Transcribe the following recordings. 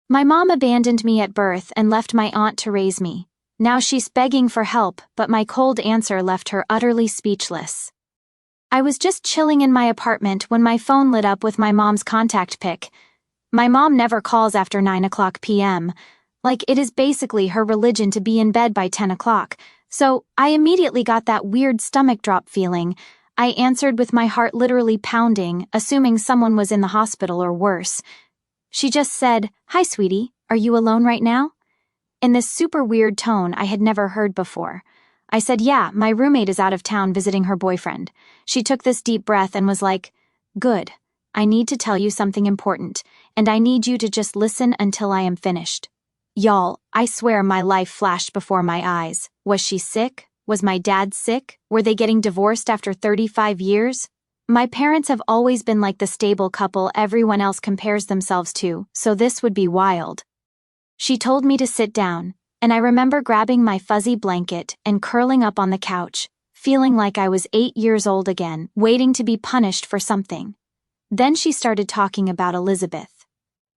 My mom abandoned me at birth and left my aunt to raise me. Now she's begging for help, but my cold answer left her utterly speechless. I was just chilling in my apartment when my phone lit up with my mom's contact pic. My mom never calls after 9 p.m. Like, it is basically her religion to be in bed by 10 o'clock. So I immediately got that weird stomach drop feeling. I answered with my heart literally pounding, assuming someone was in the hospital or worse. She just said, "Hi, sweetie, are you alone right now?" In this super weird tone I had never heard before. I said, "Yeah, my roommate is out of town visiting her boyfriend." She took this deep breath and was like, "Good. I need to tell you something important, and I need you to just listen until I am finished." Y'all, I swear my life flashed before my eyes. Was she sick? Was my dad sick? Were they getting divorced after 35 years? My parents have always been like the stable couple everyone else compares themselves to, so this would be wild. She told me to sit down, and I remember grabbing my fuzzy blanket and curling up on the couch, feeling like I was 8 years old again, waiting to be punished for something. Then she started talking about Elizabeth.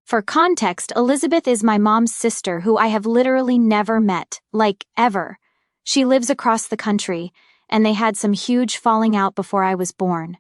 For context, Elizabeth is my mom's sister who I have literally never met, like, ever. She lives across the country, and they had some huge falling out before I was born.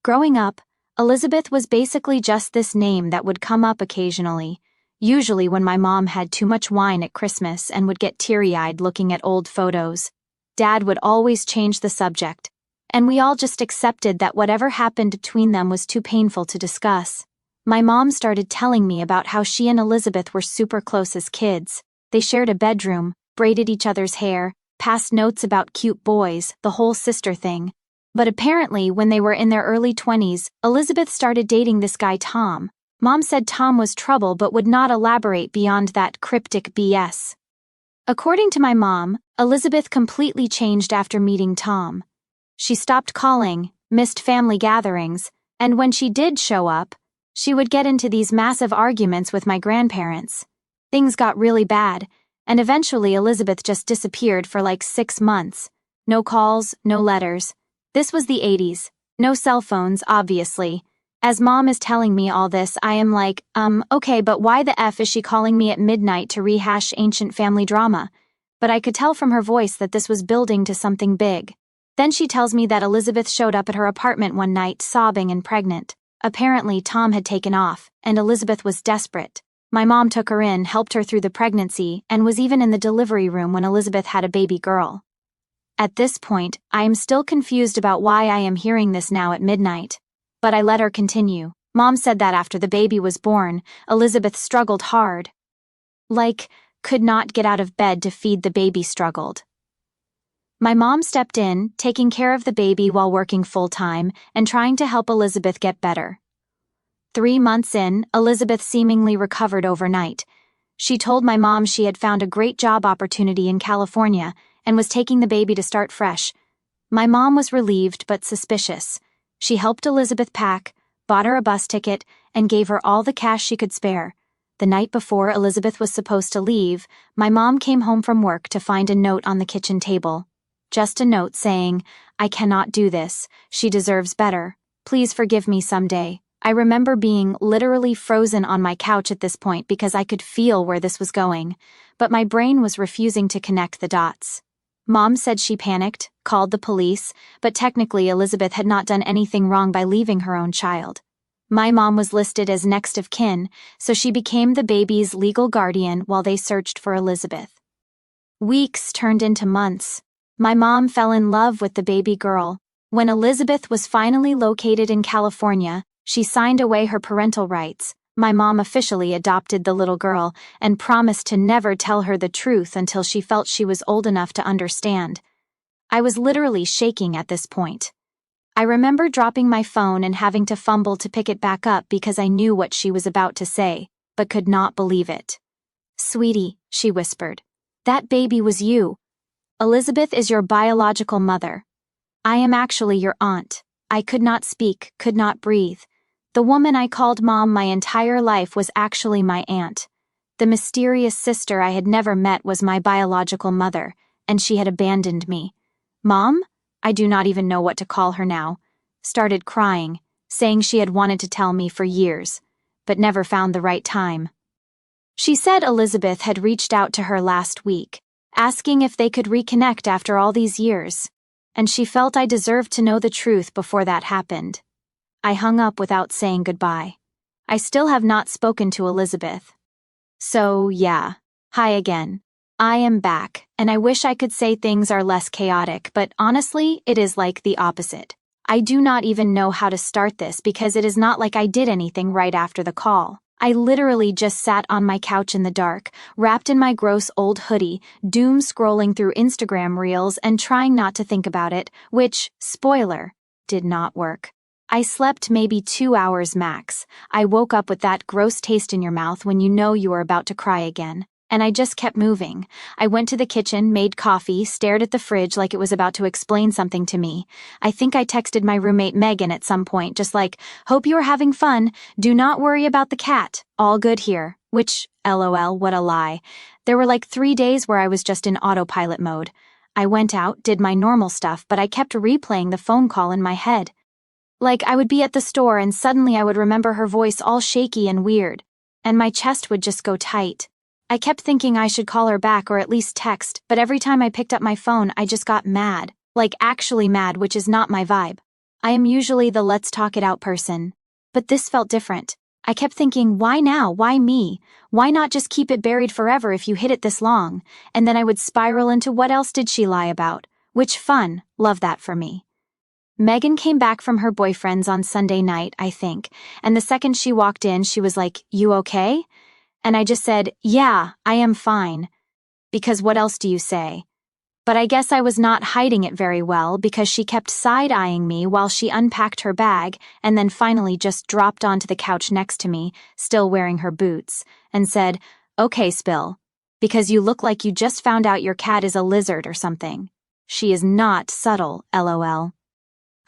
Growing up, Elizabeth was basically just this name that would come up occasionally, usually when my mom had too much wine at Christmas and would get teary-eyed looking at old photos. Dad would always change the subject, and we all just accepted that whatever happened between them was too painful to discuss. My mom started telling me about how she and Elizabeth were super close as kids. They shared a bedroom, braided each other's hair, passed notes about cute boys, the whole sister thing. But apparently, when they were in their early 20s, Elizabeth started dating this guy Tom. Mom said Tom was trouble but would not elaborate beyond that cryptic BS. According to my mom, Elizabeth completely changed after meeting Tom. She stopped calling, missed family gatherings, and when she did show up, she would get into these massive arguments with my grandparents. Things got really bad, and eventually Elizabeth just disappeared for like 6 months. No calls, no letters. This was the 80s. No cell phones, obviously. As mom is telling me all this, I am like, okay, but why the F is she calling me at midnight to rehash ancient family drama? But I could tell from her voice that this was building to something big. Then she tells me that Elizabeth showed up at her apartment one night, sobbing and pregnant. Apparently, Tom had taken off, and Elizabeth was desperate. My mom took her in, helped her through the pregnancy, and was even in the delivery room when Elizabeth had a baby girl. At this point, I am still confused about why I am hearing this now at midnight. But I let her continue. Mom said that after the baby was born, Elizabeth struggled hard. Like, could not get out of bed to feed the baby struggled. My mom stepped in, taking care of the baby while working full-time and trying to help Elizabeth get better. 3 months in, Elizabeth seemingly recovered overnight. She told my mom she had found a great job opportunity in California and was taking the baby to start fresh. My mom was relieved but suspicious. She helped Elizabeth pack, bought her a bus ticket, and gave her all the cash she could spare. The night before Elizabeth was supposed to leave, my mom came home from work to find a note on the kitchen table. Just a note saying, "I cannot do this. She deserves better. Please forgive me someday." I remember being literally frozen on my couch at this point because I could feel where this was going, but my brain was refusing to connect the dots. Mom said she panicked, called the police, but technically Elizabeth had not done anything wrong by leaving her own child. My mom was listed as next of kin, so she became the baby's legal guardian while they searched for Elizabeth. Weeks turned into months. My mom fell in love with the baby girl. When Elizabeth was finally located in California, she signed away her parental rights. My mom officially adopted the little girl and promised to never tell her the truth until she felt she was old enough to understand. I was literally shaking at this point. I remember dropping my phone and having to fumble to pick it back up because I knew what she was about to say, but could not believe it. "Sweetie," she whispered, "that baby was you. Elizabeth is your biological mother. I am actually your aunt." I could not speak, could not breathe. The woman I called Mom my entire life was actually my aunt. The mysterious sister I had never met was my biological mother, and she had abandoned me. Mom, I do not even know what to call her now, started crying, saying she had wanted to tell me for years, but never found the right time. She said Elizabeth had reached out to her last week, asking if they could reconnect after all these years, and she felt I deserved to know the truth before that happened. I hung up without saying goodbye. I still have not spoken to Elizabeth. So, yeah. Hi again. I am back, and I wish I could say things are less chaotic, but honestly, it is like the opposite. I do not even know how to start this because it is not like I did anything right after the call. I literally just sat on my couch in the dark, wrapped in my gross old hoodie, doom scrolling through Instagram reels and trying not to think about it, which, spoiler, did not work. I slept maybe 2 hours max. I woke up with that gross taste in your mouth when you know you are about to cry again. And I just kept moving. I went to the kitchen, made coffee, stared at the fridge like it was about to explain something to me. I think I texted my roommate Megan at some point, just like, hope you are having fun, do not worry about the cat, all good here. Which, lol, what a lie. There were like 3 days where I was just in autopilot mode. I went out, did my normal stuff, but I kept replaying the phone call in my head. Like I would be at the store and suddenly I would remember her voice all shaky and weird, and my chest would just go tight. I kept thinking I should call her back or at least text, but every time I picked up my phone I just got mad. Like actually mad, which is not my vibe. I am usually the let's talk it out person. But this felt different. I kept thinking, why now? Why me? Why not just keep it buried forever if you hid it this long? And then I would spiral into what else did she lie about? Which fun, love that for me. Megan came back from her boyfriend's on Sunday night, I think, and the second she walked in she was like, you okay? And I just said, yeah, I am fine. Because what else do you say? But I guess I was not hiding it very well because she kept side-eyeing me while she unpacked her bag and then finally just dropped onto the couch next to me, still wearing her boots, and said, okay, Spill. Because you look like you just found out your cat is a lizard or something. She is not subtle, lol.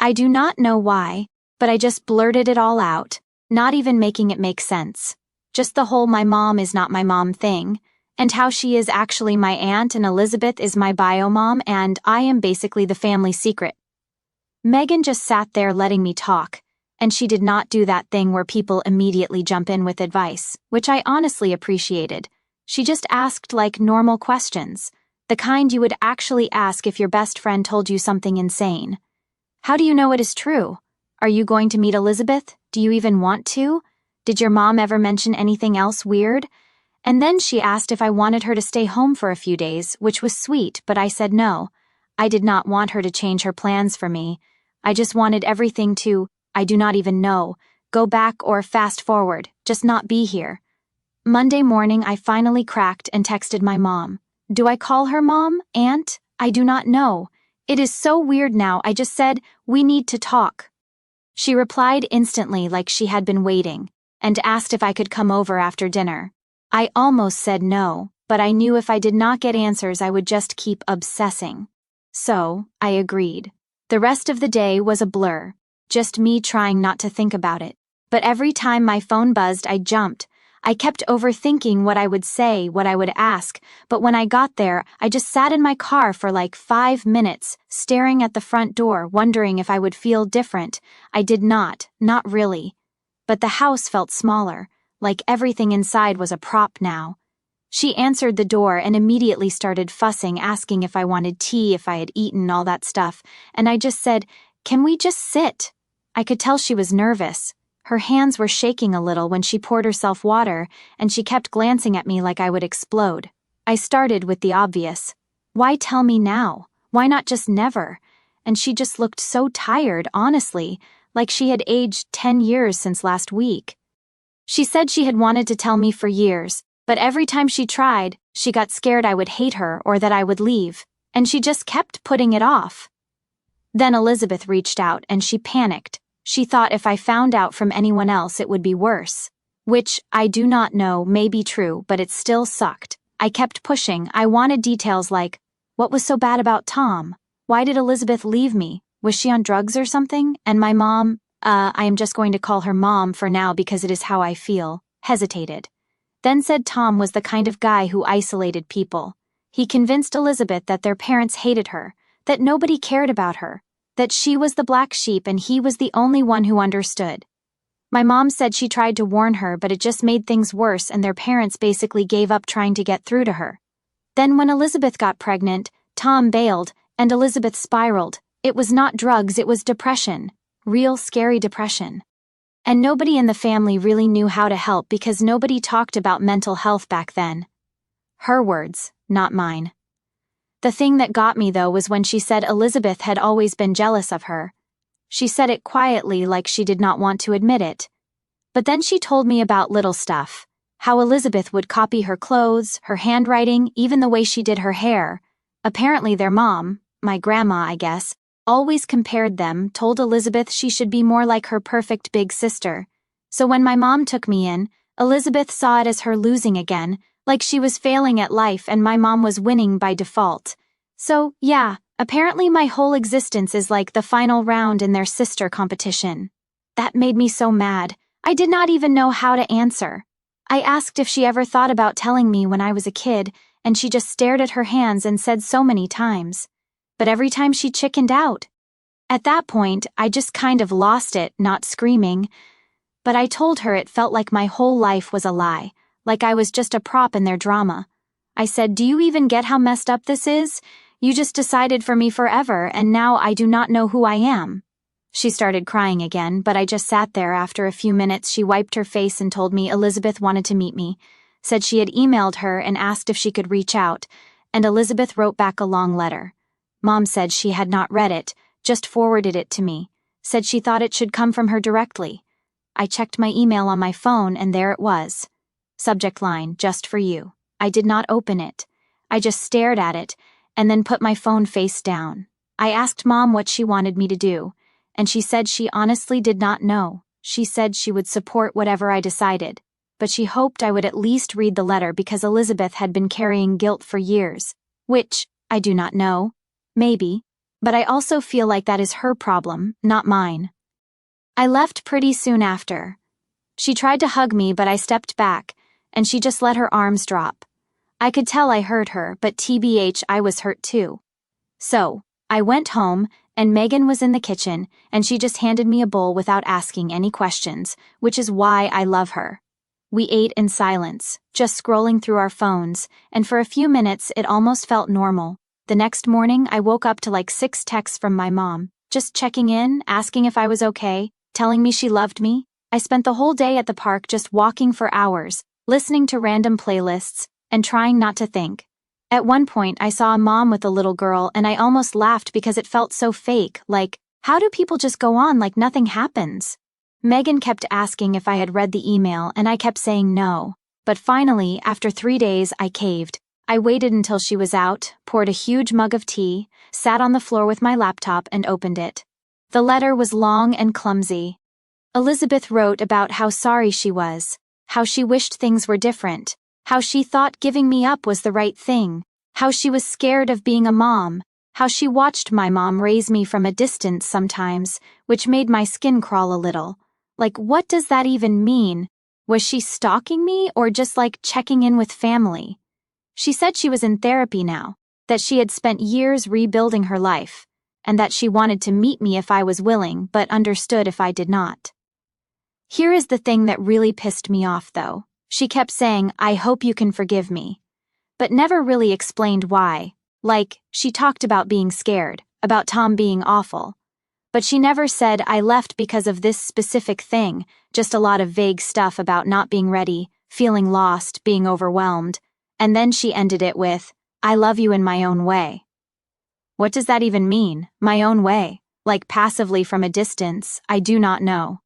I do not know why, but I just blurted it all out, not even making it make sense. Just the whole my mom is not my mom thing, and how she is actually my aunt and Elizabeth is my bio mom and I am basically the family secret. Megan just sat there letting me talk, and she did not do that thing where people immediately jump in with advice, which I honestly appreciated. She just asked like normal questions, the kind you would actually ask if your best friend told you something insane. How do you know it is true? Are you going to meet Elizabeth? Do you even want to? Did your mom ever mention anything else weird? And then she asked if I wanted her to stay home for a few days, which was sweet, but I said no. I did not want her to change her plans for me. I just wanted everything to, I do not even know, go back or fast forward, just not be here. Monday morning I finally cracked and texted my mom. Do I call her mom? Aunt? I do not know. It is so weird now. I just said, we need to talk. She replied instantly like she had been waiting, and asked if I could come over after dinner. I almost said no, but I knew if I did not get answers I would just keep obsessing. So, I agreed. The rest of the day was a blur, just me trying not to think about it. But every time my phone buzzed I jumped. I kept overthinking what I would say, what I would ask, but when I got there, I just sat in my car for like 5 minutes, staring at the front door, wondering if I would feel different. I did not really. But the house felt smaller, like everything inside was a prop now. She answered the door and immediately started fussing, asking if I wanted tea, if I had eaten, all that stuff, and I just said, can we just sit? I could tell she was nervous. Her hands were shaking a little when she poured herself water, and she kept glancing at me like I would explode. I started with the obvious. Why tell me now? Why not just never? And she just looked so tired, honestly, like she had aged 10 years since last week. She said she had wanted to tell me for years, but every time she tried, she got scared I would hate her or that I would leave, and she just kept putting it off. Then Elizabeth reached out and she panicked. She thought if I found out from anyone else it would be worse. Which, I do not know, may be true, but it still sucked. I kept pushing. I wanted details like, what was so bad about Tom? Why did Elizabeth leave me? Was she on drugs or something? And my mom, I am just going to call her mom for now because it is how I feel, hesitated. Then said Tom was the kind of guy who isolated people. He convinced Elizabeth that their parents hated her, that nobody cared about her, that she was the black sheep and he was the only one who understood. My mom said she tried to warn her, but it just made things worse, and their parents basically gave up trying to get through to her. Then when Elizabeth got pregnant, Tom bailed, and Elizabeth spiraled. It was not drugs, it was depression. Real scary depression. And nobody in the family really knew how to help because nobody talked about mental health back then. Her words, not mine. The thing that got me, though, was when she said Elizabeth had always been jealous of her. She said it quietly, like she did not want to admit it. But then she told me about little stuff. How Elizabeth would copy her clothes, her handwriting, even the way she did her hair. Apparently their mom, my grandma I guess, always compared them, told Elizabeth she should be more like her perfect big sister. So when my mom took me in, Elizabeth saw it as her losing again, like she was failing at life and my mom was winning by default. So, yeah, apparently my whole existence is like the final round in their sister competition. That made me so mad. I did not even know how to answer. I asked if she ever thought about telling me when I was a kid, and she just stared at her hands and said so many times. But every time she chickened out. At that point, I just kind of lost it, not screaming. But I told her it felt like my whole life was a lie, like I was just a prop in their drama. I said, "Do you even get how messed up this is? You just decided for me forever, and now I do not know who I am." She started crying again, but I just sat there. After a few minutes, she wiped her face and told me Elizabeth wanted to meet me, said she had emailed her and asked if she could reach out, and Elizabeth wrote back a long letter. Mom said she had not read it, just forwarded it to me, said she thought it should come from her directly. I checked my email on my phone and there it was. Subject line, "Just for you." I did not open it. I just stared at it, and then put my phone face down. I asked Mom what she wanted me to do, and she said she honestly did not know. She said she would support whatever I decided, but she hoped I would at least read the letter because Elizabeth had been carrying guilt for years, which, I do not know. Maybe, but I also feel like that is her problem, not mine. I left pretty soon after. She tried to hug me, but I stepped back, and she just let her arms drop. I could tell I hurt her, but TBH, I was hurt too. So, I went home, and Megan was in the kitchen, and she just handed me a bowl without asking any questions, which is why I love her. We ate in silence, just scrolling through our phones, and for a few minutes it almost felt normal. The next morning, I woke up to like 6 texts from my mom, just checking in, asking if I was okay, telling me she loved me. I spent the whole day at the park just walking for hours, listening to random playlists, and trying not to think. At one point, I saw a mom with a little girl and I almost laughed because it felt so fake, like, how do people just go on like nothing happens? Megan kept asking if I had read the email and I kept saying no. But finally, after 3 days, I caved. I waited until she was out, poured a huge mug of tea, sat on the floor with my laptop and opened it. The letter was long and clumsy. Elizabeth wrote about how sorry she was, how she wished things were different, how she thought giving me up was the right thing, how she was scared of being a mom, how she watched my mom raise me from a distance sometimes, which made my skin crawl a little. Like, what does that even mean? Was she stalking me or just like checking in with family? She said she was in therapy now, that she had spent years rebuilding her life, and that she wanted to meet me if I was willing but understood if I did not. Here is the thing that really pissed me off though. She kept saying, "I hope you can forgive me," but never really explained why. Like, she talked about being scared, about Tom being awful. But she never said, "I left because of this specific thing," just a lot of vague stuff about not being ready, feeling lost, being overwhelmed. And then she ended it with, "I love you in my own way." What does that even mean, my own way? Like passively from a distance, I do not know.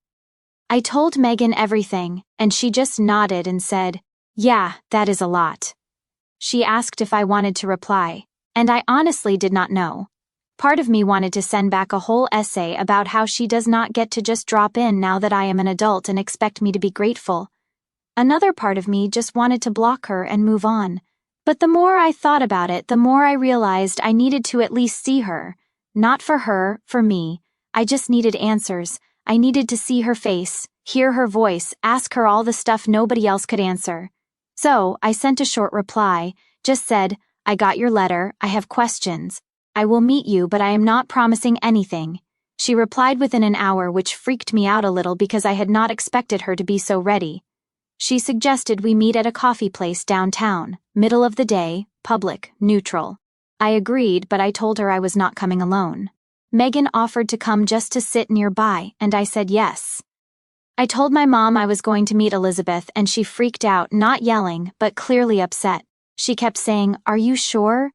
I told Megan everything, and she just nodded and said, "Yeah, that is a lot." She asked if I wanted to reply, and I honestly did not know. Part of me wanted to send back a whole essay about how she does not get to just drop in now that I am an adult and expect me to be grateful. Another part of me just wanted to block her and move on. But the more I thought about it, the more I realized I needed to at least see her. Not for her, for me. I just needed answers. I needed to see her face, hear her voice, ask her all the stuff nobody else could answer. So, I sent a short reply, just said, "I got your letter, I have questions. I will meet you, but I am not promising anything." She replied within an hour, which freaked me out a little because I had not expected her to be so ready. She suggested we meet at a coffee place downtown, middle of the day, public, neutral. I agreed, but I told her I was not coming alone. Megan offered to come just to sit nearby, and I said yes. I told my mom I was going to meet Elizabeth, and she freaked out, not yelling, but clearly upset. She kept saying, "Are you sure?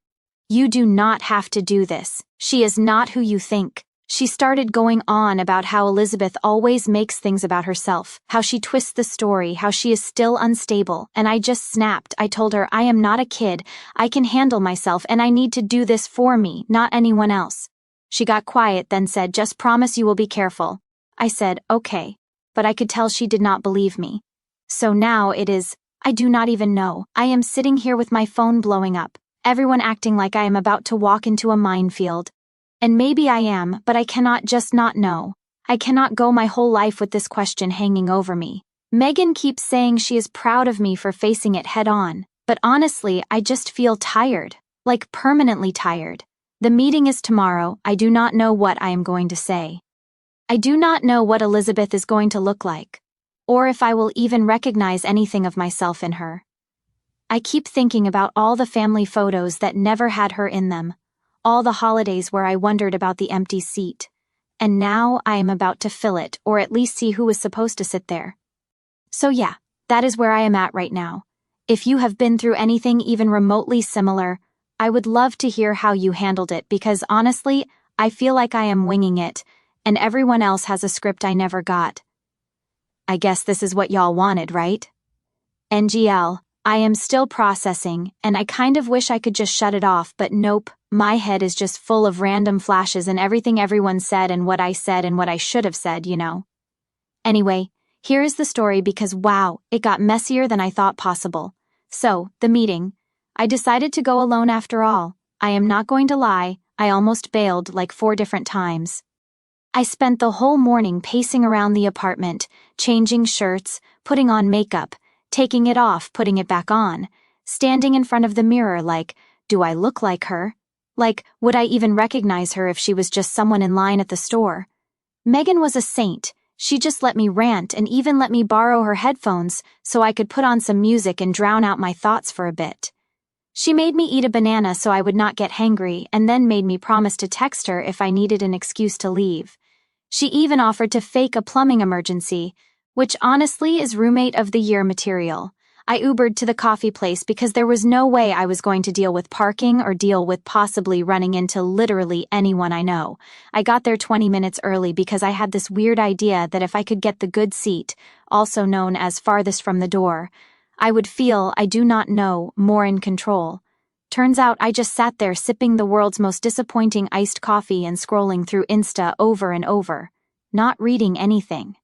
You do not have to do this. She is not who you think." She started going on about how Elizabeth always makes things about herself, how she twists the story, how she is still unstable, and I just snapped. I told her I am not a kid, I can handle myself, and I need to do this for me, not anyone else. She got quiet, then said, "Just promise you will be careful." I said, "Okay," but I could tell she did not believe me. So now it is, I do not even know. I am sitting here with my phone blowing up, everyone acting like I am about to walk into a minefield. And maybe I am, but I cannot just not know. I cannot go my whole life with this question hanging over me. Megan keeps saying she is proud of me for facing it head on, but honestly, I just feel tired, like permanently tired. The meeting is tomorrow. I do not know what I am going to say. I do not know what Elizabeth is going to look like, or if I will even recognize anything of myself in her. I keep thinking about all the family photos that never had her in them, all the holidays where I wondered about the empty seat, and now I am about to fill it, or at least see who was supposed to sit there. So yeah, that is where I am at right now. If you have been through anything even remotely similar, I would love to hear how you handled it, because honestly, I feel like I am winging it, and everyone else has a script I never got. I guess this is what y'all wanted, right? NGL, I am still processing, and I kind of wish I could just shut it off, but nope, my head is just full of random flashes and everything everyone said and what I said and what I should have said, you know. Anyway, here is the story because wow, it got messier than I thought possible. So, the meeting. I decided to go alone after all. I am not going to lie, I almost bailed like 4 different times. I spent the whole morning pacing around the apartment, changing shirts, putting on makeup, taking it off, putting it back on, standing in front of the mirror like, do I look like her? Like, would I even recognize her if she was just someone in line at the store? Megan was a saint. She just let me rant and even let me borrow her headphones so I could put on some music and drown out my thoughts for a bit. She made me eat a banana so I would not get hangry and then made me promise to text her if I needed an excuse to leave. She even offered to fake a plumbing emergency, which honestly is roommate of the year material. I Ubered to the coffee place because there was no way I was going to deal with parking or deal with possibly running into literally anyone I know. I got there 20 minutes early because I had this weird idea that if I could get the good seat, also known as farthest from the door, I would feel, I do not know, more in control. Turns out I just sat there sipping the world's most disappointing iced coffee and scrolling through Insta over and over, not reading anything.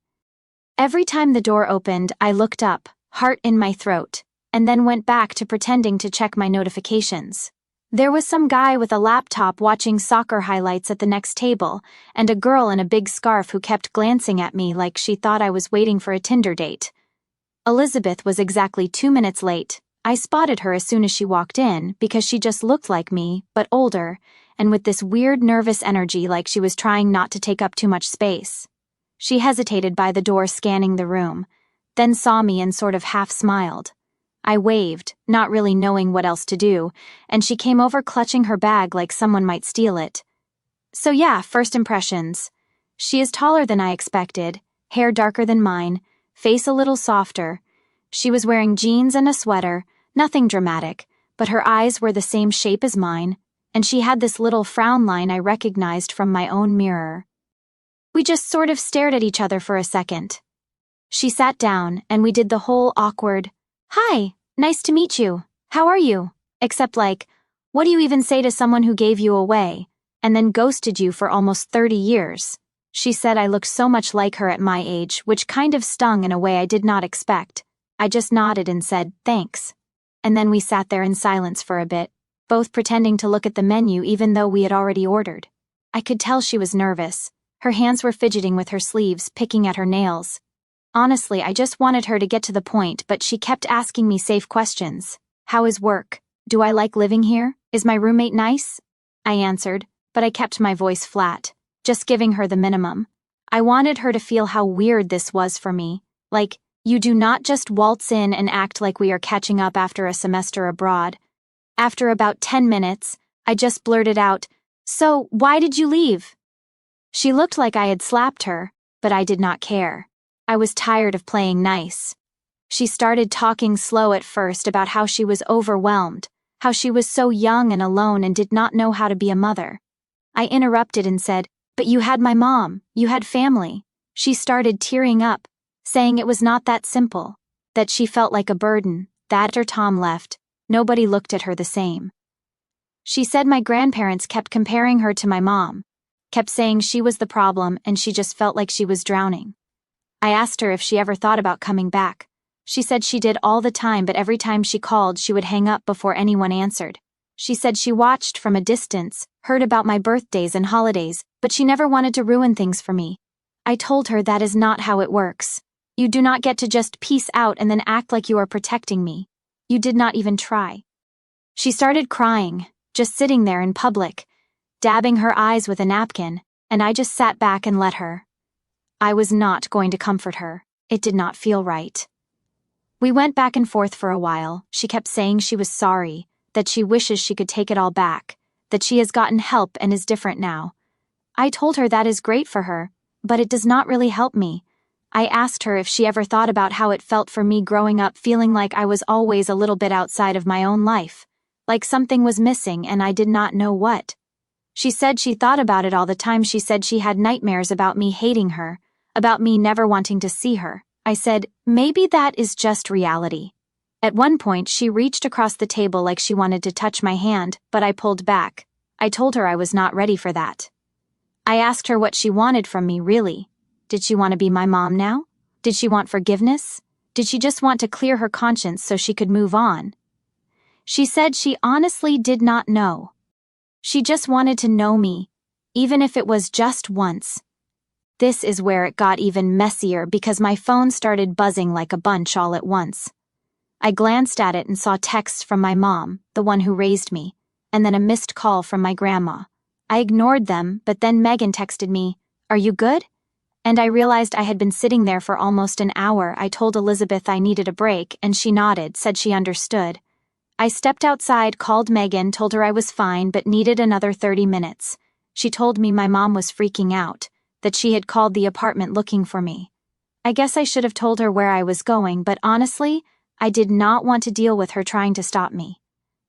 Every time the door opened, I looked up, heart in my throat, and then went back to pretending to check my notifications. There was some guy with a laptop watching soccer highlights at the next table, and a girl in a big scarf who kept glancing at me like she thought I was waiting for a Tinder date. Elizabeth was exactly 2 minutes late. I spotted her as soon as she walked in because she just looked like me, but older, and with this weird nervous energy like she was trying not to take up too much space. She hesitated by the door scanning the room, then saw me and sort of half smiled. I waved, not really knowing what else to do, and she came over clutching her bag like someone might steal it. So yeah, first impressions. She is taller than I expected, hair darker than mine, face a little softer. She was wearing jeans and a sweater, nothing dramatic, but her eyes were the same shape as mine, and she had this little frown line I recognized from my own mirror. We just sort of stared at each other for a second. She sat down, and we did the whole awkward, "Hi, nice to meet you. How are you?" Except like, what do you even say to someone who gave you away, and then ghosted you for almost 30 years? She said I looked so much like her at my age, which kind of stung in a way I did not expect. I just nodded and said, thanks. And then we sat there in silence for a bit, both pretending to look at the menu even though we had already ordered. I could tell she was nervous. Her hands were fidgeting with her sleeves, picking at her nails. Honestly, I just wanted her to get to the point, but she kept asking me safe questions. How is work? Do I like living here? Is my roommate nice? I answered, but I kept my voice flat. just giving her the minimum. I wanted her to feel how weird this was for me. Like, you do not just waltz in and act like we are catching up after a semester abroad. After about 10 minutes, I just blurted out, "So, why did you leave?" She looked like I had slapped her, but I did not care. I was tired of playing nice. She started talking slow at first about how she was overwhelmed, how she was so young and alone and did not know how to be a mother. I interrupted and said, "But you had my mom, you had family." She started tearing up, saying it was not that simple, that she felt like a burden, that after Tom left, nobody looked at her the same. She said my grandparents kept comparing her to my mom, kept saying she was the problem and she just felt like she was drowning. I asked her if she ever thought about coming back. She said she did all the time, but every time she called, she would hang up before anyone answered. She said she watched from a distance, heard about my birthdays and holidays, but she never wanted to ruin things for me. I told her that is not how it works. You do not get to just peace out and then act like you are protecting me. You did not even try. She started crying, just sitting there in public, dabbing her eyes with a napkin, and I just sat back and let her. I was not going to comfort her. It did not feel right. We went back and forth for a while. She kept saying she was sorry, that she wishes she could take it all back, that she has gotten help and is different now. I told her that is great for her, but it does not really help me. I asked her if she ever thought about how it felt for me growing up feeling like I was always a little bit outside of my own life, like something was missing and I did not know what. She said she thought about it all the time. She said she had nightmares about me hating her, about me never wanting to see her. I said, maybe that is just reality. At one point, she reached across the table like she wanted to touch my hand, but I pulled back. I told her I was not ready for that. I asked her what she wanted from me, really. Did she want to be my mom now? Did she want forgiveness? Did she just want to clear her conscience so she could move on? She said she honestly did not know. She just wanted to know me, even if it was just once. This is where it got even messier because my phone started buzzing like a bunch all at once. I glanced at it and saw texts from my mom, the one who raised me, and then a missed call from my grandma. I ignored them, but then Megan texted me, "Are you good?" And I realized I had been sitting there for almost an hour. I told Elizabeth I needed a break, and she nodded, said she understood. I stepped outside, called Megan, told her I was fine but needed another 30 minutes. She told me my mom was freaking out, that she had called the apartment looking for me. I guess I should have told her where I was going, but honestly, I did not want to deal with her trying to stop me.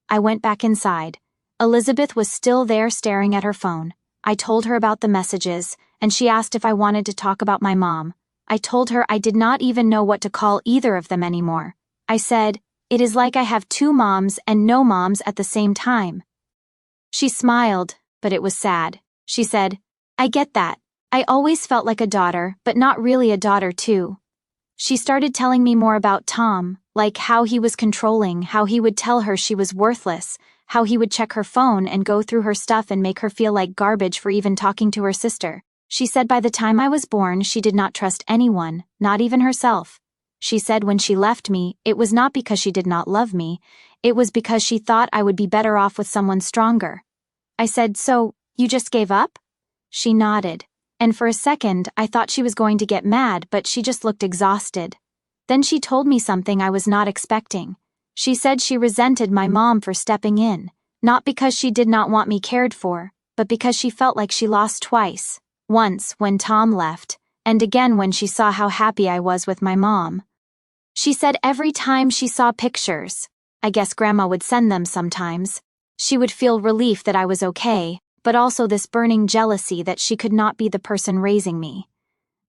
I went back inside. Elizabeth was still there staring at her phone. I told her about the messages, and she asked if I wanted to talk about my mom. I told her I did not even know what to call either of them anymore. I said, "It is like I have two moms and no moms at the same time." She smiled, but it was sad. She said, "I get that. I always felt like a daughter, but not really a daughter too." She started telling me more about Tom, like how he was controlling, how he would tell her she was worthless, how he would check her phone and go through her stuff and make her feel like garbage for even talking to her sister. She said by the time I was born, she did not trust anyone, not even herself. She said when she left me, it was not because she did not love me, it was because she thought I would be better off with someone stronger. I said, "So, you just gave up?" She nodded, and for a second I thought she was going to get mad, but she just looked exhausted. Then she told me something I was not expecting. She said she resented my mom for stepping in, not because she did not want me cared for, but because she felt like she lost twice. Once when Tom left, and again when she saw how happy I was with my mom. She said every time she saw pictures, I guess Grandma would send them sometimes, she would feel relief that I was okay, but also this burning jealousy that she could not be the person raising me.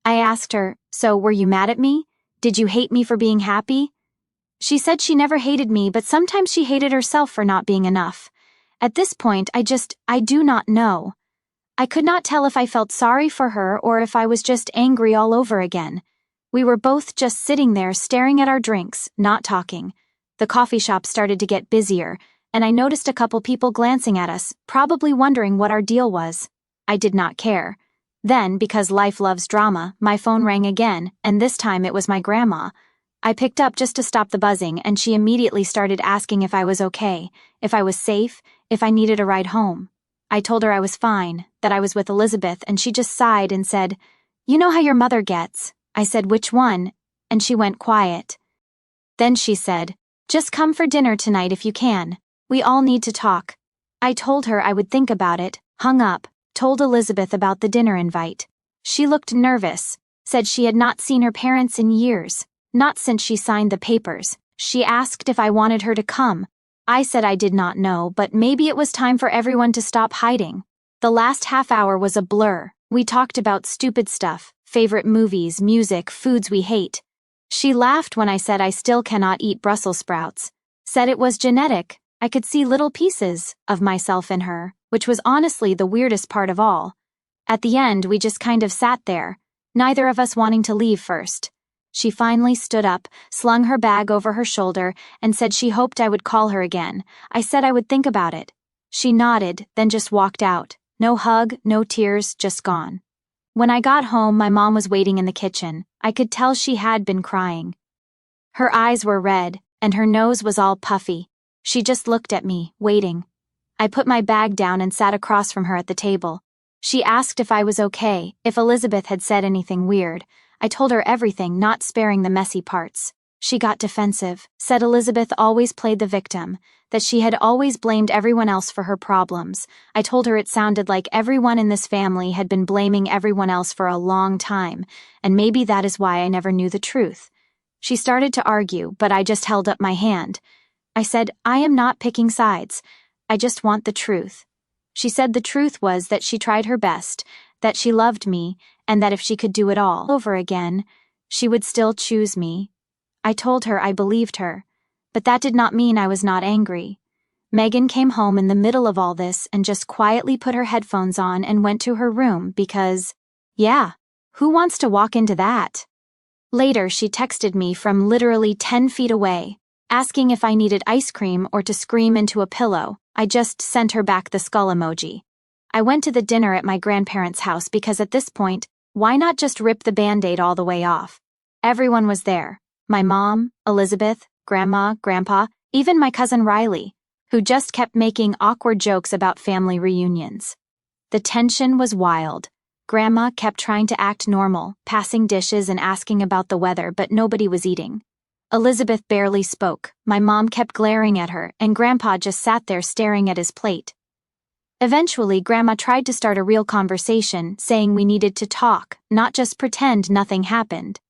I asked her, "So were you mad at me? Did you hate me for being happy?" She said she never hated me, but sometimes she hated herself for not being enough. At this point, I do not know. I could not tell if I felt sorry for her or if I was just angry all over again. We were both just sitting there staring at our drinks, not talking. The coffee shop started to get busier, and I noticed a couple people glancing at us, probably wondering what our deal was. I did not care. Then, because life loves drama, my phone rang again, and this time it was my grandma. I picked up just to stop the buzzing, and she immediately started asking if I was okay, if I was safe, if I needed a ride home. I told her I was fine, that I was with Elizabeth, and she just sighed and said, "You know how your mother gets." I said, "Which one?" And she went quiet. Then she said, "Just come for dinner tonight if you can. We all need to talk." I told her I would think about it, hung up, told Elizabeth about the dinner invite. She looked nervous, said she had not seen her parents in years, not since she signed the papers. She asked if I wanted her to come. I said I did not know, but maybe it was time for everyone to stop hiding. The last half hour was a blur. We talked about stupid stuff, favorite movies, music, foods we hate. She laughed when I said I still cannot eat Brussels sprouts, said it was genetic. I could see little pieces of myself in her, which was honestly the weirdest part of all. At the end, we just kind of sat there, neither of us wanting to leave first. She finally stood up, slung her bag over her shoulder, and said she hoped I would call her again. I said I would think about it. She nodded, then just walked out. No hug, no tears, just gone. When I got home, my mom was waiting in the kitchen. I could tell she had been crying. Her eyes were red, and her nose was all puffy. She just looked at me, waiting. I put my bag down and sat across from her at the table. She asked if I was okay, if Elizabeth had said anything weird. I told her everything, not sparing the messy parts. She got defensive, said Elizabeth always played the victim, that she had always blamed everyone else for her problems. I told her it sounded like everyone in this family had been blaming everyone else for a long time, and maybe that is why I never knew the truth. She started to argue, but I just held up my hand. I said, I am not picking sides. I just want the truth. She said the truth was that she tried her best, that she loved me, and that if she could do it all over again, she would still choose me. I told her I believed her, but that did not mean I was not angry. Megan came home in the middle of all this and just quietly put her headphones on and went to her room because, yeah, who wants to walk into that? Later, she texted me from literally 10 feet away, asking if I needed ice cream or to scream into a pillow. I just sent her back the skull emoji. I went to the dinner at my grandparents' house because at this point, why not just rip the Band-Aid all the way off? Everyone was there. My mom, Elizabeth, Grandma, Grandpa, even my cousin Riley, who just kept making awkward jokes about family reunions. The tension was wild. Grandma kept trying to act normal, passing dishes and asking about the weather, but nobody was eating. Elizabeth barely spoke. My mom kept glaring at her, and Grandpa just sat there staring at his plate. Eventually, Grandma tried to start a real conversation, saying we needed to talk, not just pretend nothing happened.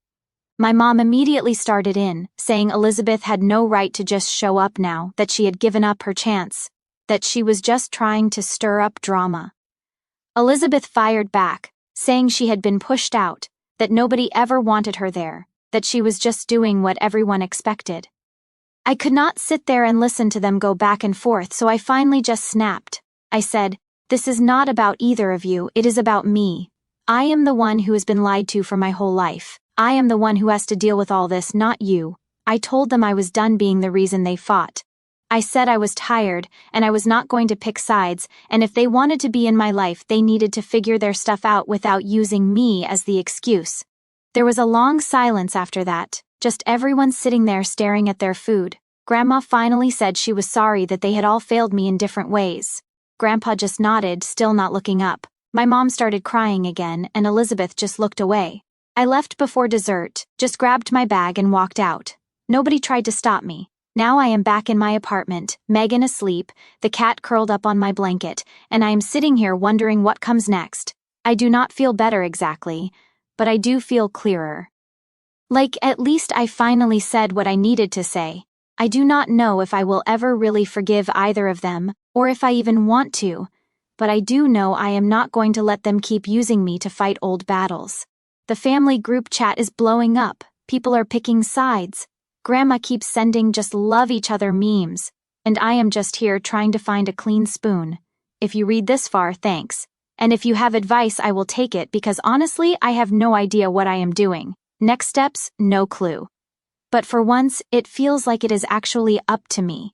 My mom immediately started in, saying Elizabeth had no right to just show up now, that she had given up her chance, that she was just trying to stir up drama. Elizabeth fired back, saying she had been pushed out, that nobody ever wanted her there, that she was just doing what everyone expected. I could not sit there and listen to them go back and forth, so I finally just snapped. I said, "This is not about either of you, it is about me. I am the one who has been lied to for my whole life. I am the one who has to deal with all this, not you." I told them I was done being the reason they fought. I said I was tired, and I was not going to pick sides, and if they wanted to be in my life, they needed to figure their stuff out without using me as the excuse. There was a long silence after that, just everyone sitting there staring at their food. Grandma finally said she was sorry that they had all failed me in different ways. Grandpa just nodded, still not looking up. My mom started crying again, and Elizabeth just looked away. I left before dessert, just grabbed my bag and walked out. Nobody tried to stop me. Now I am back in my apartment, Megan asleep, the cat curled up on my blanket, and I am sitting here wondering what comes next. I do not feel better exactly, but I do feel clearer. Like, at least I finally said what I needed to say. I do not know if I will ever really forgive either of them, or if I even want to, but I do know I am not going to let them keep using me to fight old battles. The family group chat is blowing up. People are picking sides. Grandma keeps sending just love each other memes, and I am just here trying to find a clean spoon. If you read this far, thanks. And if you have advice, I will take it because honestly, I have no idea what I am doing. Next steps, no clue. But for once, it feels like it is actually up to me.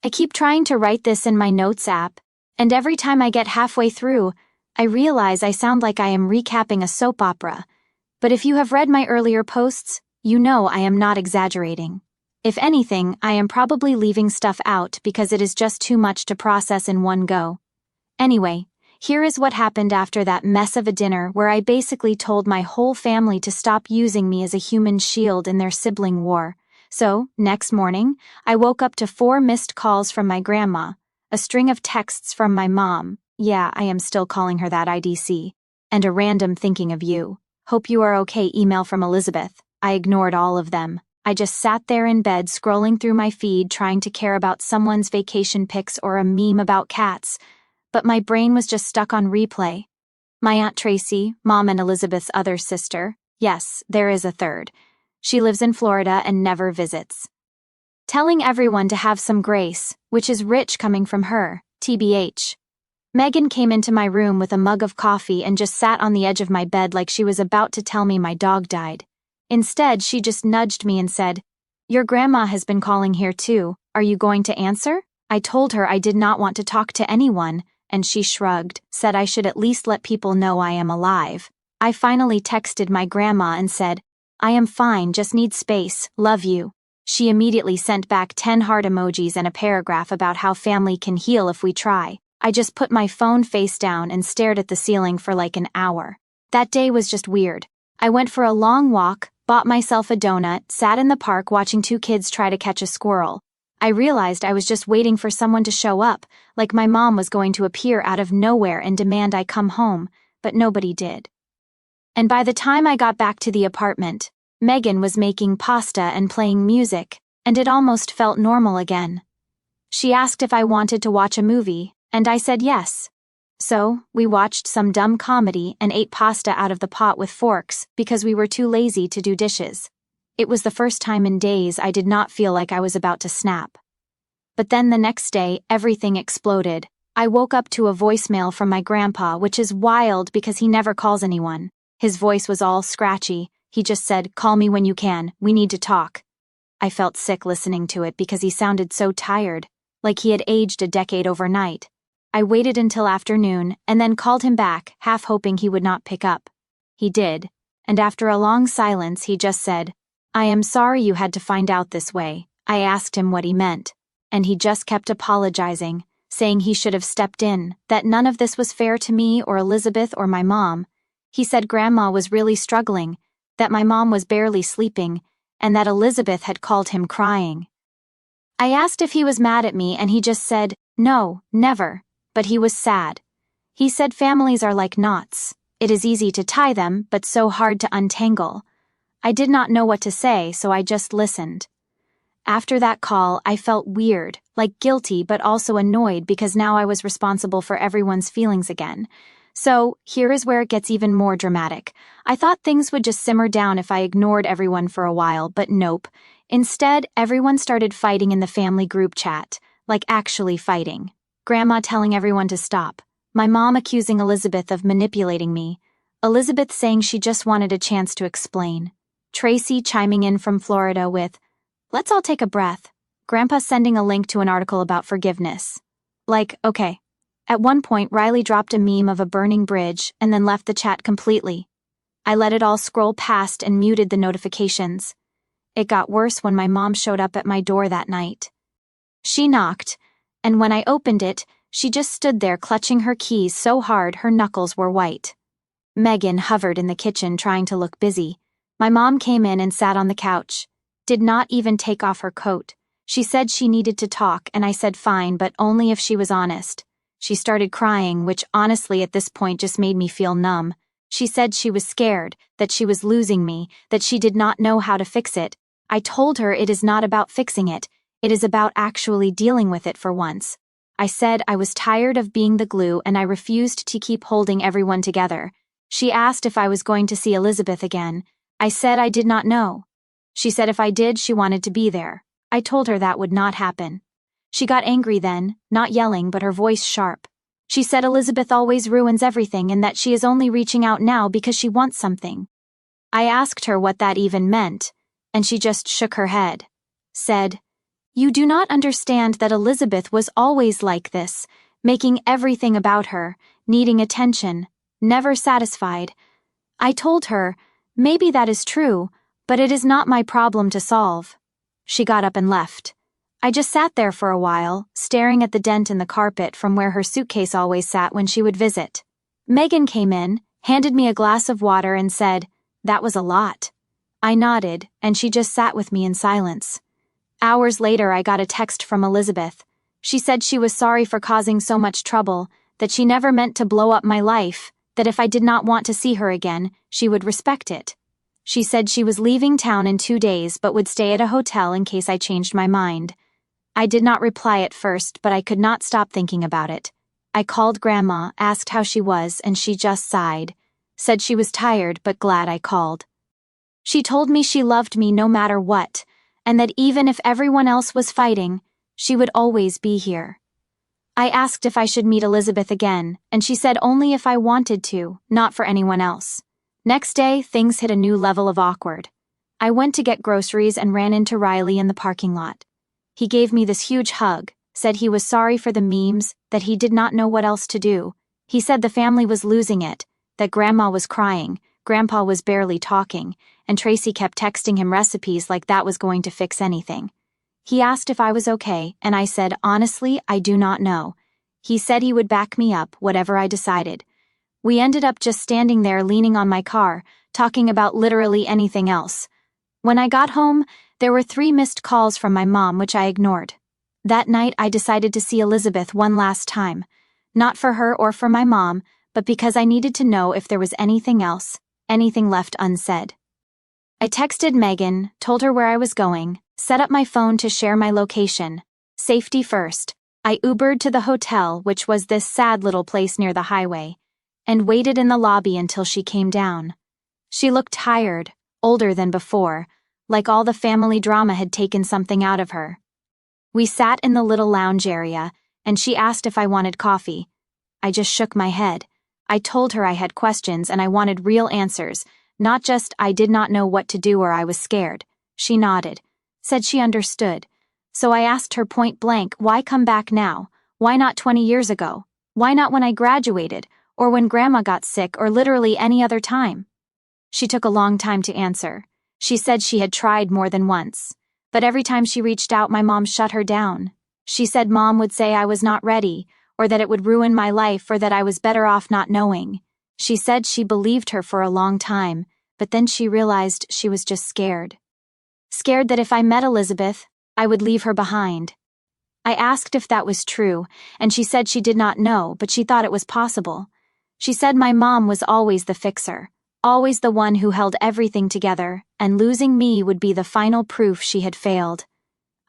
I keep trying to write this in my notes app, and every time I get halfway through, I realize I sound like I am recapping a soap opera. But if you have read my earlier posts, you know I am not exaggerating. If anything, I am probably leaving stuff out because it is just too much to process in one go. Anyway, here is what happened after that mess of a dinner where I basically told my whole family to stop using me as a human shield in their sibling war. So, next morning, I woke up to 4 missed calls from my grandma, a string of texts from my mom, yeah, I am still calling her that IDC, and a random thinking of you. Hope you are okay email from Elizabeth. I ignored all of them. I just sat there in bed scrolling through my feed trying to care about someone's vacation pics or a meme about cats, but my brain was just stuck on replay. My Aunt Tracy, Mom and Elizabeth's other sister, yes, there is a third. She lives in Florida and never visits. Telling everyone to have some grace, which is rich coming from her, TBH. Megan came into my room with a mug of coffee and just sat on the edge of my bed like she was about to tell me my dog died. Instead, she just nudged me and said, "Your grandma has been calling here too. Are you going to answer?" I told her I did not want to talk to anyone, and she shrugged, said I should at least let people know I am alive. I finally texted my grandma and said, "I am fine, just need space, love you." She immediately sent back 10 heart emojis and a paragraph about how family can heal if we try. I just put my phone face down and stared at the ceiling for like an hour. That day was just weird. I went for a long walk, bought myself a donut, sat in the park watching 2 kids try to catch a squirrel. I realized I was just waiting for someone to show up, like my mom was going to appear out of nowhere and demand I come home, but nobody did. And by the time I got back to the apartment, Megan was making pasta and playing music, and it almost felt normal again. She asked if I wanted to watch a movie, and I said yes. So, we watched some dumb comedy and ate pasta out of the pot with forks because we were too lazy to do dishes. It was the first time in days I did not feel like I was about to snap. But then the next day, everything exploded. I woke up to a voicemail from my grandpa, which is wild because he never calls anyone. His voice was all scratchy. He just said, "Call me when you can, we need to talk." I felt sick listening to it because he sounded so tired, like he had aged a decade overnight. I waited until afternoon and then called him back, half hoping he would not pick up. He did, and after a long silence he just said, "I am sorry you had to find out this way." I asked him what he meant, and he just kept apologizing, saying he should have stepped in, that none of this was fair to me or Elizabeth or my mom. He said Grandma was really struggling, that my mom was barely sleeping, and that Elizabeth had called him crying. I asked if he was mad at me and he just said, "No, never," but he was sad. He said families are like knots. It is easy to tie them, but so hard to untangle. I did not know what to say, so I just listened. After that call, I felt weird, like guilty but also annoyed because now I was responsible for everyone's feelings again. So, here is where it gets even more dramatic. I thought things would just simmer down if I ignored everyone for a while, but nope. Instead, everyone started fighting in the family group chat, like actually fighting. Grandma telling everyone to stop. My mom accusing Elizabeth of manipulating me. Elizabeth saying she just wanted a chance to explain. Tracy chiming in from Florida with, "Let's all take a breath." Grandpa sending a link to an article about forgiveness. Like, okay. At one point, Riley dropped a meme of a burning bridge and then left the chat completely. I let it all scroll past and muted the notifications. It got worse when my mom showed up at my door that night. She knocked, and when I opened it, she just stood there clutching her keys so hard her knuckles were white. Megan hovered in the kitchen trying to look busy. My mom came in and sat on the couch. Did not even take off her coat. She said she needed to talk, and I said fine, but only if she was honest. She started crying, which honestly at this point just made me feel numb. She said she was scared, that she was losing me, that she did not know how to fix it. I told her it is not about fixing it. It is about actually dealing with it for once. I said I was tired of being the glue and I refused to keep holding everyone together. She asked if I was going to see Elizabeth again. I said I did not know. She said if I did, she wanted to be there. I told her that would not happen. She got angry then, not yelling but her voice sharp. She said Elizabeth always ruins everything and that she is only reaching out now because she wants something. I asked her what that even meant, and she just shook her head. Said, "You do not understand that Elizabeth was always like this, making everything about her, needing attention, never satisfied." I told her, maybe that is true, but it is not my problem to solve. She got up and left. I just sat there for a while, staring at the dent in the carpet from where her suitcase always sat when she would visit. Megan came in, handed me a glass of water and said, "That was a lot." I nodded, and she just sat with me in silence. Hours later, I got a text from Elizabeth. She said she was sorry for causing so much trouble, that she never meant to blow up my life, that if I did not want to see her again, she would respect it. She said she was leaving town in 2 days but would stay at a hotel in case I changed my mind. I did not reply at first, but I could not stop thinking about it. I called Grandma, asked how she was, and she just sighed, said she was tired but glad I called. She told me she loved me no matter what, and that even if everyone else was fighting, she would always be here. I asked if I should meet Elizabeth again, and she said only if I wanted to, not for anyone else. Next day, things hit a new level of awkward. I went to get groceries and ran into Riley in the parking lot. He gave me this huge hug, said he was sorry for the memes, that he did not know what else to do. He said the family was losing it, that Grandma was crying, Grandpa was barely talking, and Tracy kept texting him recipes like that was going to fix anything. He asked if I was okay, and I said, honestly, I do not know. He said he would back me up, whatever I decided. We ended up just standing there leaning on my car, talking about literally anything else. When I got home, there were 3 missed calls from my mom, which I ignored. That night, I decided to see Elizabeth one last time. Not for her or for my mom, but because I needed to know if there was anything else, anything left unsaid. I texted Megan, told her where I was going, set up my phone to share my location. Safety first. I Ubered to the hotel, which was this sad little place near the highway, and waited in the lobby until she came down. She looked tired, older than before, like all the family drama had taken something out of her. We sat in the little lounge area, and she asked if I wanted coffee. I just shook my head. I told her I had questions and I wanted real answers, not just I did not know what to do or I was scared. She nodded, said she understood. So I asked her point blank, why come back now? Why not 20 years ago? Why not when I graduated, or when Grandma got sick, or literally any other time? She took a long time to answer. She said she had tried more than once, but every time she reached out, my mom shut her down. She said Mom would say I was not ready, or that it would ruin my life, or that I was better off not knowing. She said she believed her for a long time, but then she realized she was just scared. Scared that if I met Elizabeth, I would leave her behind. I asked if that was true, and she said she did not know, but she thought it was possible. She said my mom was always the fixer, always the one who held everything together, and losing me would be the final proof she had failed.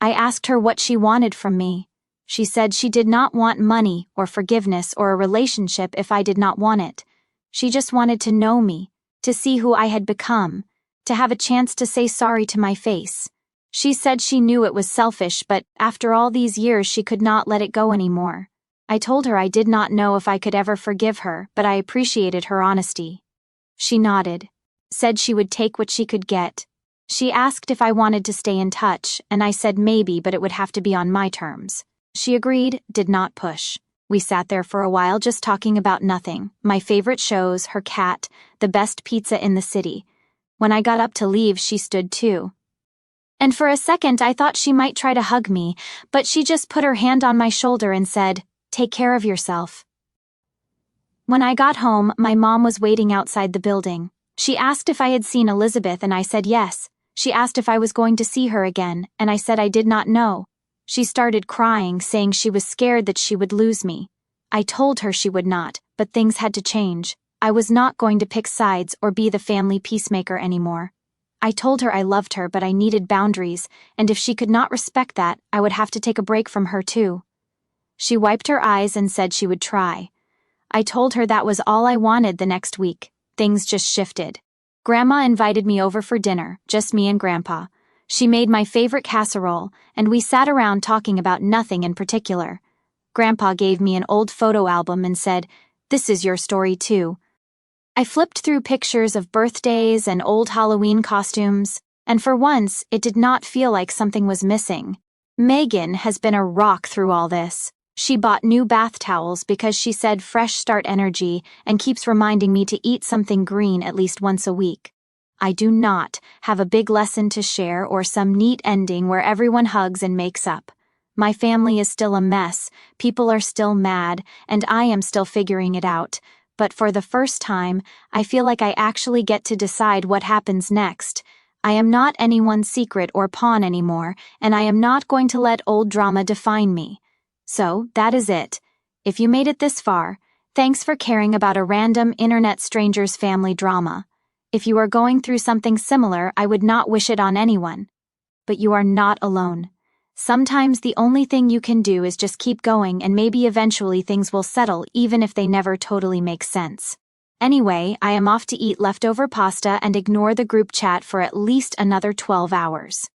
I asked her what she wanted from me. She said she did not want money or forgiveness or a relationship if I did not want it. She just wanted to know me, to see who I had become, to have a chance to say sorry to my face. She said she knew it was selfish, but after all these years she could not let it go anymore. I told her I did not know if I could ever forgive her, but I appreciated her honesty. She nodded, said she would take what she could get. She asked if I wanted to stay in touch, and I said maybe, but it would have to be on my terms. She agreed, did not push. We sat there for a while just talking about nothing, my favorite shows, her cat, the best pizza in the city. When I got up to leave, she stood too. And for a second I thought she might try to hug me, but she just put her hand on my shoulder and said, "Take care of yourself." When I got home, my mom was waiting outside the building. She asked if I had seen Elizabeth, and I said yes. She asked if I was going to see her again, and I said I did not know. She started crying, saying she was scared that she would lose me. I told her she would not, but things had to change. I was not going to pick sides or be the family peacemaker anymore. I told her I loved her, but I needed boundaries, and if she could not respect that, I would have to take a break from her too. She wiped her eyes and said she would try. I told her that was all I wanted the next week. Things just shifted. Grandma invited me over for dinner, just me and Grandpa. She made my favorite casserole, and we sat around talking about nothing in particular. Grandpa gave me an old photo album and said, "This is your story too." I flipped through pictures of birthdays and old Halloween costumes, and for once, it did not feel like something was missing. Megan has been a rock through all this. She bought new bath towels because she said fresh start energy and keeps reminding me to eat something green at least once a week. I do not have a big lesson to share or some neat ending where everyone hugs and makes up. My family is still a mess, people are still mad, and I am still figuring it out. But for the first time, I feel like I actually get to decide what happens next. I am not anyone's secret or pawn anymore, and I am not going to let old drama define me. So, that is it. If you made it this far, thanks for caring about a random internet stranger's family drama. If you are going through something similar, I would not wish it on anyone. But you are not alone. Sometimes the only thing you can do is just keep going, and maybe eventually things will settle even if they never totally make sense. Anyway, I am off to eat leftover pasta and ignore the group chat for at least another 12 hours.